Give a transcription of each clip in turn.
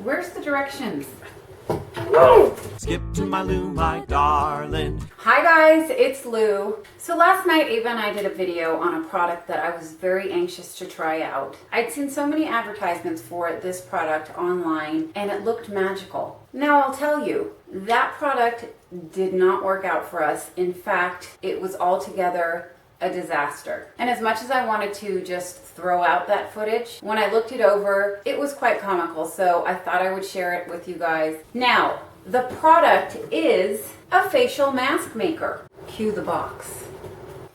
Where's the directions? Skip to my Lou, my darling. Hi guys, it's Lou. So last night Ava and I did a video on a product that I was very anxious to try out. I'd seen so many advertisements for this product online and it looked magical. Now I'll tell you, that product did not work out for us. In fact, it was altogether a disaster. And as much as I wanted to just throw out that footage, when I looked it over, it was quite comical, so I thought I would share it with you guys. Now, the product is a facial mask maker. Cue the box.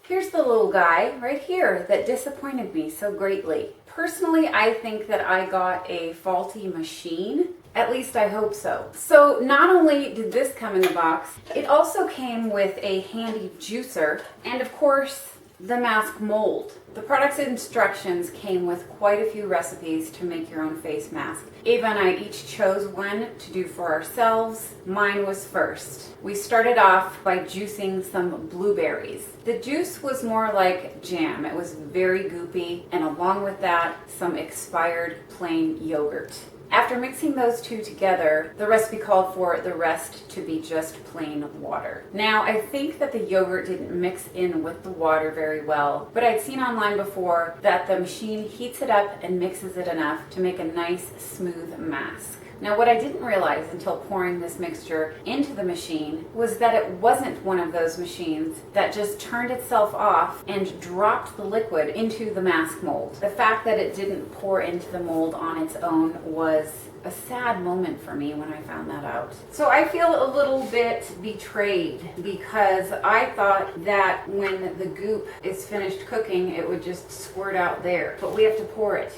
Here's the little guy right here that disappointed me so greatly. Personally, I think that I got a faulty machine. At least I hope so. So not only did this come in the box, it also came with a handy juicer and of course the mask mold. The product's instructions came with quite a few recipes to make your own face mask. Ava and I each chose one to do for ourselves. Mine was first. We started off by juicing some blueberries. The juice was more like jam. It was very goopy, and along with that, some expired plain yogurt. After mixing those two together, the recipe called for the rest to be just plain water. Now, I think that the yogurt didn't mix in with the water very well, but I'd seen online before that the machine heats it up and mixes it enough to make a nice, smooth mask. Now, what I didn't realize until pouring this mixture into the machine was that it wasn't one of those machines that just turned itself off and dropped the liquid into the mask mold. The fact that it didn't pour into the mold on its own was a sad moment for me when I found that out. So I feel a little bit betrayed because I thought that when the goop is finished cooking, it would just squirt out there. But we have to pour it.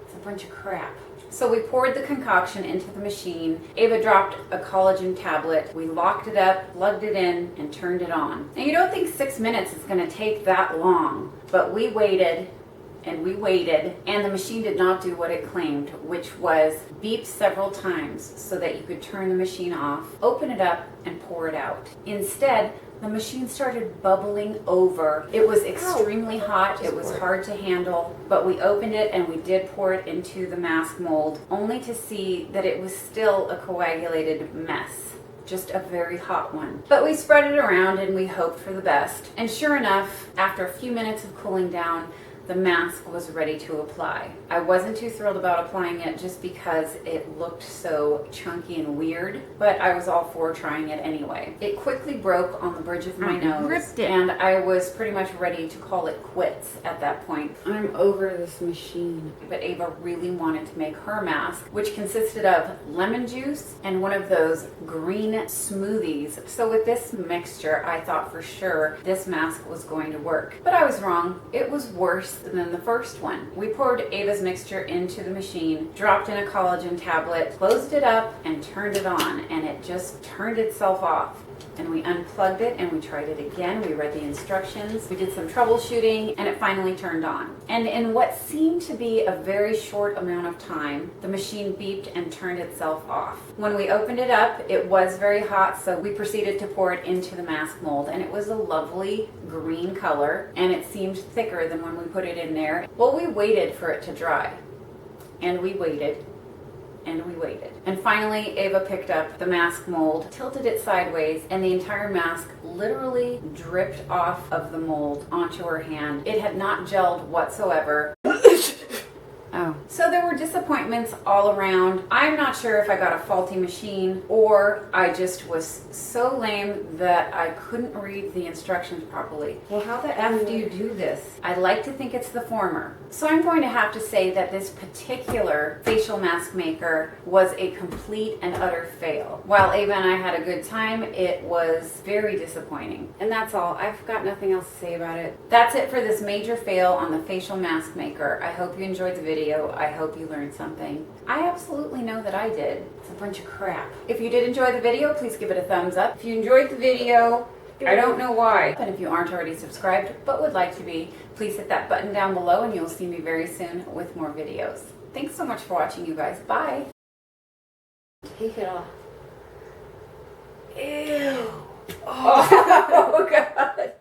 It's a bunch of crap. So we poured the concoction into the machine. Ava dropped a collagen tablet. We locked it up, plugged it in, and turned it on. Now you don't think 6 minutes is going to take that long, but we waited and we waited, and the machine did not do what it claimed, which was beep several times so that you could turn the machine off, open it up, and pour it out. Instead, the machine started bubbling over. It was extremely hot. It was hard to handle, but we opened it and we did pour it into the mask mold, only to see that it was still a coagulated mess. Just a very hot one. But we spread it around and we hoped for the best. And sure enough, after a few minutes of cooling down, the mask was ready to apply. I wasn't too thrilled about applying it just because it looked so chunky and weird, but I was all for trying it anyway. It quickly broke on the bridge of my nose, and I was pretty much ready to call it quits at that point. I'm over this machine. But Ava really wanted to make her mask, which consisted of lemon juice and one of those green smoothies. So with this mixture, I thought for sure this mask was going to work. But I was wrong. It was worse than the first one. We poured Ava's mixture into the machine, dropped in a collagen tablet, closed it up, and turned it on, and it just turned itself off. And we unplugged it and we tried it again. We read the instructions, we did some troubleshooting, and it finally turned on. And in what seemed to be a very short amount of time, the machine beeped and turned itself off. When we opened it up, it was very hot, so we proceeded to pour it into the mask mold, and it was a lovely green color, and it seemed thicker than when we put it in there. Well, we waited for it to dry, and we waited, and we waited. And finally, Ava picked up the mask mold, tilted it sideways, and the entire mask literally dripped off of the mold onto her hand. It had not gelled whatsoever. Oh. So there were disappointments all around. I'm not sure if I got a faulty machine or I just was so lame that I couldn't read the instructions properly. Well, how the F do you do this? I like to think it's the former. So I'm going to have to say that this particular facial mask maker was a complete and utter fail. While Ava and I had a good time, it was very disappointing. And that's all. I've got nothing else to say about it. That's it for this major fail on the facial mask maker. I hope you enjoyed the video. I hope you learned something. I absolutely know that I did. It's a bunch of crap. If you did enjoy the video, please give it a thumbs up. If you enjoyed the video, I don't know why. And if you aren't already subscribed but would like to be, please hit that button down below and you'll see me very soon with more videos. Thanks so much for watching, you guys. Bye. Take it off. Ew. Oh, God.